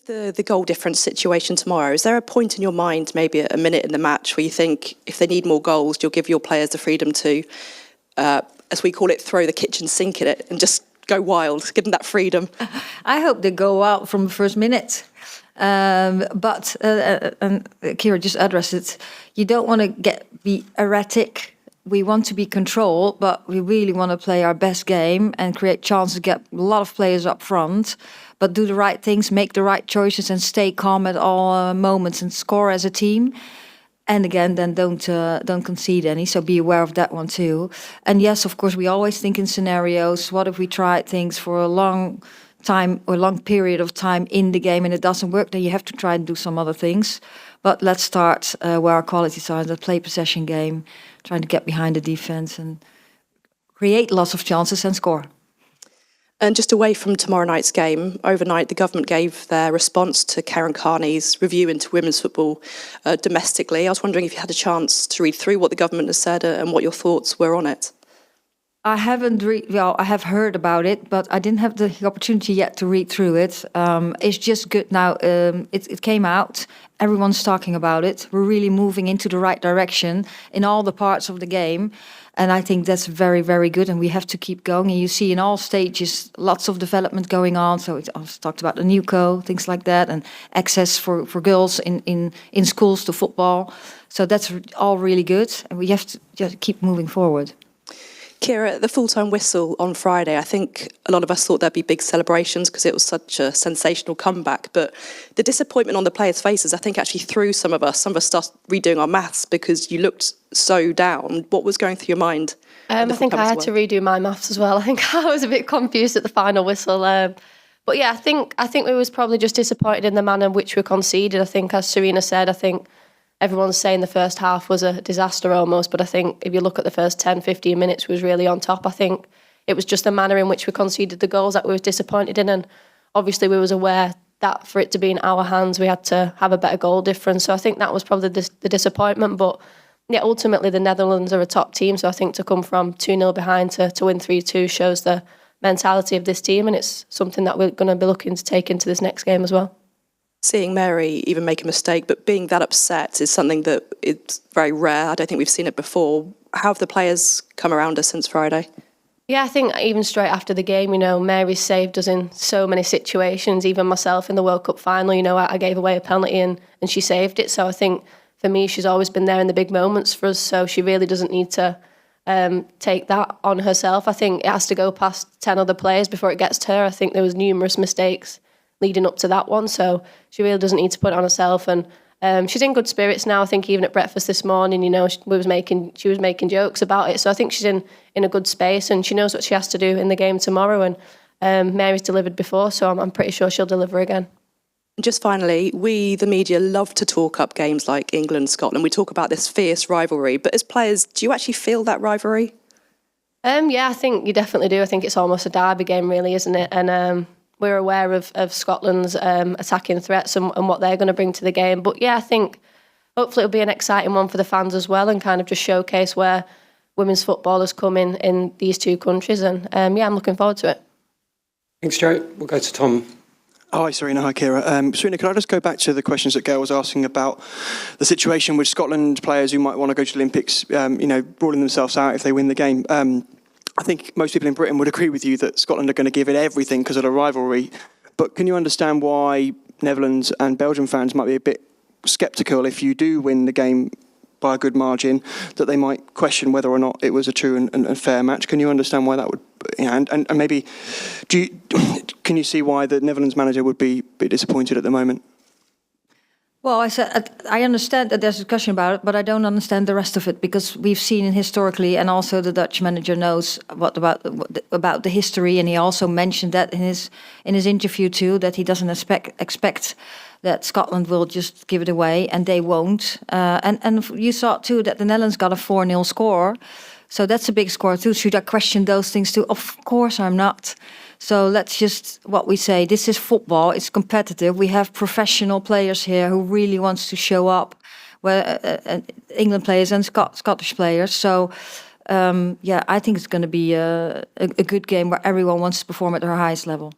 The goal difference situation tomorrow, is there a point in your mind, maybe a minute in the match, where you think if they need more goals, you'll give your players the freedom to, as we call it, throw the kitchen sink at it and just go wild, give them that freedom? I hope they go out from the first minute. But and Keira just addressed it. You don't want to be erratic. We want to be controlled, but we really want to play our best game and create chances to get a lot of players up front. But do the right things, make the right choices, and stay calm at all moments and score as a team. And again, then don't concede any. So be aware of that one too. And yes, of course, we always think in scenarios. What if we tried things for a long time or long period of time in the game and it doesn't work? Then you have to try and do some other things. But let's start where our qualities are. The play possession game, trying to get behind the defense and create lots of chances and score. And just away from tomorrow night's game, overnight the government gave their response to Karen Carney's review into women's football domestically. I was wondering if you had a chance to read through what the government has said and what your thoughts were on it. I haven't I have heard about it, but I didn't have the opportunity yet to read through it. It's just good now. It came out. Everyone's talking about it. We're really moving into the right direction in all the parts of the game. And I think that's very, very good. And we have to keep going. And you see in all stages, lots of development going on. So it's also talked about the new things like that, and access for girls in schools to football. So that's all really good. And we have to just keep moving forward. Keira, the full-time whistle on Friday, I think a lot of us thought there'd be big celebrations because it was such a sensational comeback. But the disappointment on the players' faces, I think, actually threw some of us started redoing our maths because you looked so down. What was going through your mind? I think I had to redo my maths as well. I think I was a bit confused at the final whistle. But yeah, I think we was probably just disappointed in the manner in which we conceded. I think, as Sarina said, I think everyone's saying the first half was a disaster almost, but I think if you look at the first 10, 15 minutes, we was really on top. I think it was just the manner in which we conceded the goals that we were disappointed in, and obviously we was aware that for it to be in our hands, we had to have a better goal difference. So I think that was probably the disappointment. But yeah, ultimately the Netherlands are a top team, so I think to come from 2-0 behind to win 3-2 shows the mentality of this team, and it's something that we're going to be looking to take into this next game as well. Seeing Mary even make a mistake, but being that upset is something that is very rare. I don't think we've seen it before. How have the players come around us since Friday? Yeah, I think even straight after the game, Mary saved us in so many situations. Even myself in the World Cup final, I gave away a penalty and she saved it. So I think for me, she's always been there in the big moments for us. So she really doesn't need to take that on herself. I think it has to go past 10 other players before it gets to her. I think there was numerous mistakes leading up to that one, so she really doesn't need to put it on herself. And she's in good spirits now. I think even at breakfast this morning, she was making jokes about it. So I think she's in a good space, and she knows what she has to do in the game tomorrow. And Mary's delivered before, so I'm pretty sure she'll deliver again. Just finally, we, the media, love to talk up games like England-Scotland. We talk about this fierce rivalry, but as players, do you actually feel that rivalry? Yeah, I think you definitely do. I think it's almost a derby game, really, isn't it? And we're aware of Scotland's attacking threats and what they're going to bring to the game. But yeah, I think hopefully it'll be an exciting one for the fans as well, and kind of just showcase where women's football has come in these two countries. And yeah, I'm looking forward to it. Thanks, Joe. We'll go to Tom. Hi, Sarina. Hi, Keira. Sarina, could I just go back to the questions that Gail was asking about the situation with Scotland players who might want to go to the Olympics, ruling themselves out if they win the game? I think most people in Britain would agree with you that Scotland are going to give it everything because of the rivalry. But can you understand why Netherlands and Belgian fans might be a bit sceptical if you do win the game by a good margin, that they might question whether or not it was a true and fair match? Can you understand why that would... And maybe, can you see why the Netherlands manager would be a bit disappointed at the moment? Well, I understand that there's a discussion about it, but I don't understand the rest of it, because we've seen historically, and also the Dutch manager knows what about the history, and he also mentioned that in his interview too, that he doesn't expect that Scotland will just give it away, and they won't. And you saw too that the Netherlands got a 4-0 score, so that's a big score too. Should I question those things too? Of course I'm not. So let's just, what we say, this is football, it's competitive. We have professional players here who really wants to show up, England players and Scottish players. So, yeah, I think it's going to be a good game where everyone wants to perform at their highest level.